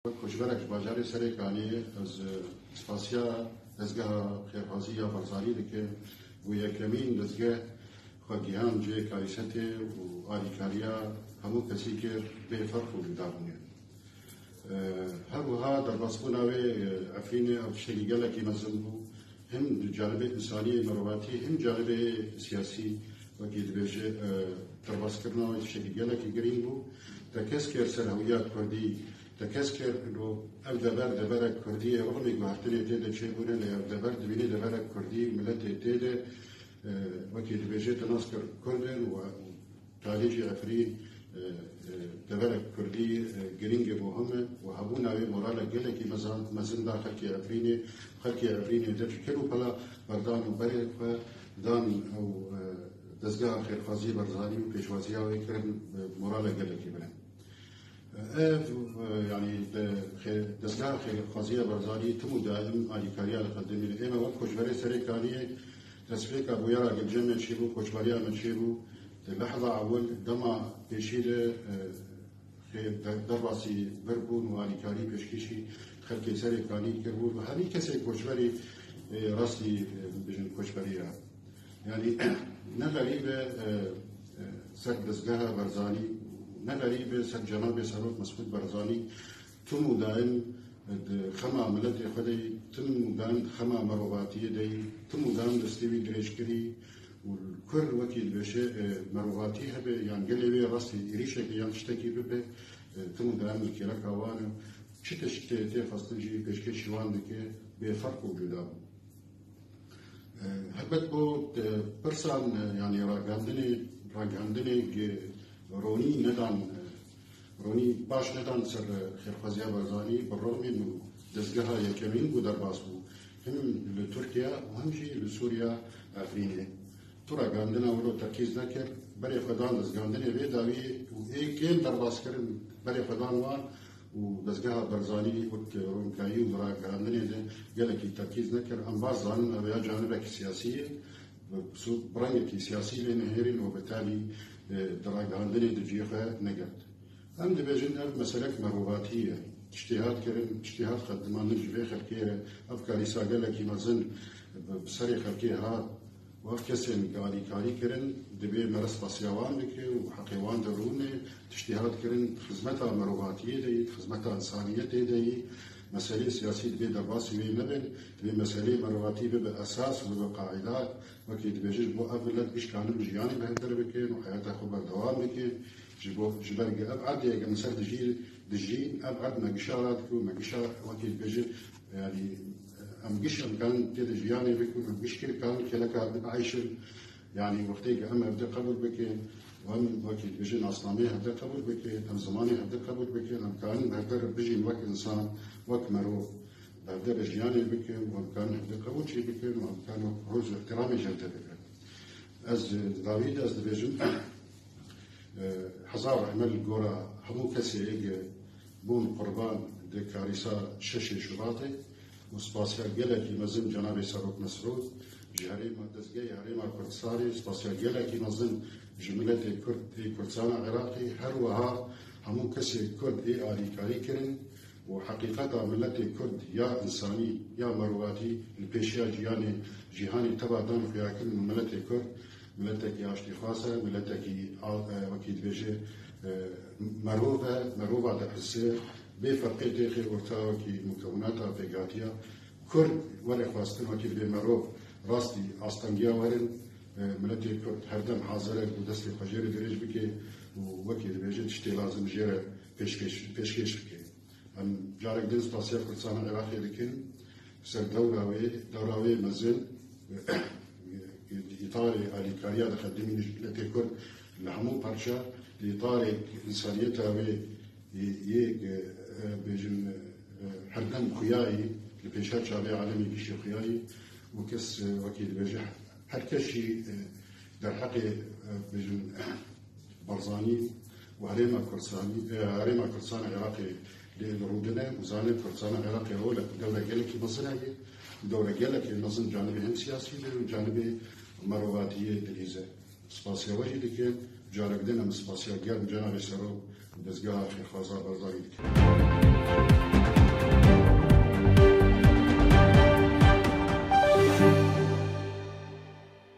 خوشبرك باجاری سرکانی از سپاسیا دزگاه خیرخوازی برزاری دکه و یکمین دزگاه خواهیان جه کاریسته و آریکاریا همو کسی که به فرق و جدا بونه هروها در باسبوناوی افرین او شریگله کی مزن بو هم جانب انسانی مرواتی هم جانب سیاسی وکی دبیجه در باسکرناوی شریگله کی گرین بو تکس که سرهویات کردی تكسكر انه الدبر دبر كرديه رغم جوهرتني تيدا شيبونه الدبر دبيني دبر كردي ملتي تيدا وكيل بيجيت ناسكر كردن وتاليجي عفرين دبر كردي جرينج مهمه وهبونا مورالا جلكي مازن دا خلكي عفريني درج كلو بلا بردان وبري دان او دزگاه خيرخوازي برزاني وبيشوازيا ويكرم مورالا جلكي بلن يعني دزگاه خيرخوازي برزاني تمو دائم آليكاريا لقدمي لإيما وقت كوشبري سريكانية تسفيك أبو يرى الجنة شيبو كوشبريا من شيبو لحظة أول دما بيشيلة درباسي بربون وآليكاري بيشكيشي خلقي سريكاني كربون وهذه كسي كوشبري راسي بجن كوشبريا يعني نغريبة سر دزگاه برزاني نغريبة سر جناب سروت مسعود برزاني تمو دائم خما ملت خدي تمو دائم خما مروباتي دي تمو دائم دستوي دريشكري والكل وكيل بشي مروباتي هبه يعني قلبي راسي ريشك يعني تشتكي ببه تمو دائم كيرا كوانو شتا تي فاستنجي بشكي شوان دكي بفرق وجودا هبت بو برسان يعني راقاندني روني ندان روني باش ندان سر خيرخوازي برزاني بالرغم انه دزگها يكمين بو درباسبو هم لتركيا وهم شي لسوريا افريني ترى غاندنا ولو تركيز نكر بري خدان دزگاندني بي داوي و اي كيم درباس كرن بري خدان وان و دزگها برزاني وقت رونكايي و غاندني ده قالك تركيز نكر ام باز زانن ابيا جانبك سياسيه برانك سياسي لنهيرين وبالتالي دراغاندني دجيخه نقد هم دبيجن مسألة مروباتية اجتهاد خدمان نجفي خلقية أفكاري ساقلة كي مزن بسري خلقية وكسن قالي كاري كرن دبي مرس باسيوان بكي وحقيوان دروني اجتهاد كرن خدمتها مروباتية دي خدمتها إنسانية دي مسألة سياسية دبي درباسي وي نبن دبي مسألة مرواتي بأساس وبقاعدات وكي دبيجيش بو أبلد بيش كانوا بجياني بهندر بكين وحياتها خبر دوام بكين جبرق أبعد يا مسألة دجين أبعد ما قشارات ما قشار وكي دبيجي يعني أم قش أم كان تيد جياني بكون أم قش كان كلكا بعيشن يعني وقتي أم أبدأ قبول بكين وهم وكيل بيجين أصنامي هبدا قبول بكين أم زماني هبدا قبول بكين أم كان هبدا بيجين وك إنسان وك مرو هبدا بجياني بكين وأم كان هبدا قبول شيء بكين وأم كان روز احترامي جلده بكين أز داويد أز بيجين حزار عمل جورا همو كسي بون قربان دكاريسا ششي شباطي وسباسيا جلكي مزن جنابي سروت مسعود جهري ما دزجي هري ما كردستاني سباسيا جلكي مزن جملة كردستان عراقي هروها همو كسي كرد آليكاري كرن وحقيقة ملت كرد يا إنساني يا مرواتي البيشيا جيهاني تبع دان في أكل ملت كرد ملتك يا اشتخاصة ملتك وكيد بيجي مروفة دحسة بفرقية داخل وقتها كي مكوناتها فيجاتيا كرد ولا خواستن وكيد بمروف راستي أستنجيا ورن ملتي كرد هردم حاضرة ودستي خجير دريج بكي ووكيد بيجي تشتي لازم جيرة بيشكيش بكي أم جارك دين سباسيا كردستان عراقي لكن سر دوراوي مزل إطاري آليكاريا دخدمي نجلتي كرد لحمو برشا لإطاري إنسانيتها ويك بيجن حردم خياي لبيشات شعبي عالمي بيشي خياي وكس وكيل بيجي هركشي در حقي بيجن برزاني وهريما كردستان عراقي للرودنة وزاني كردستان عراقي هو دولة جالكي مصرية دولة جالكي نظم جانبي هم سياسي وجانبي مرواتية دليزة سباسيا وجه دكين جارك دينا من سباسيا جاب جناب سرو دەستگا خێرخوازا بەرزایی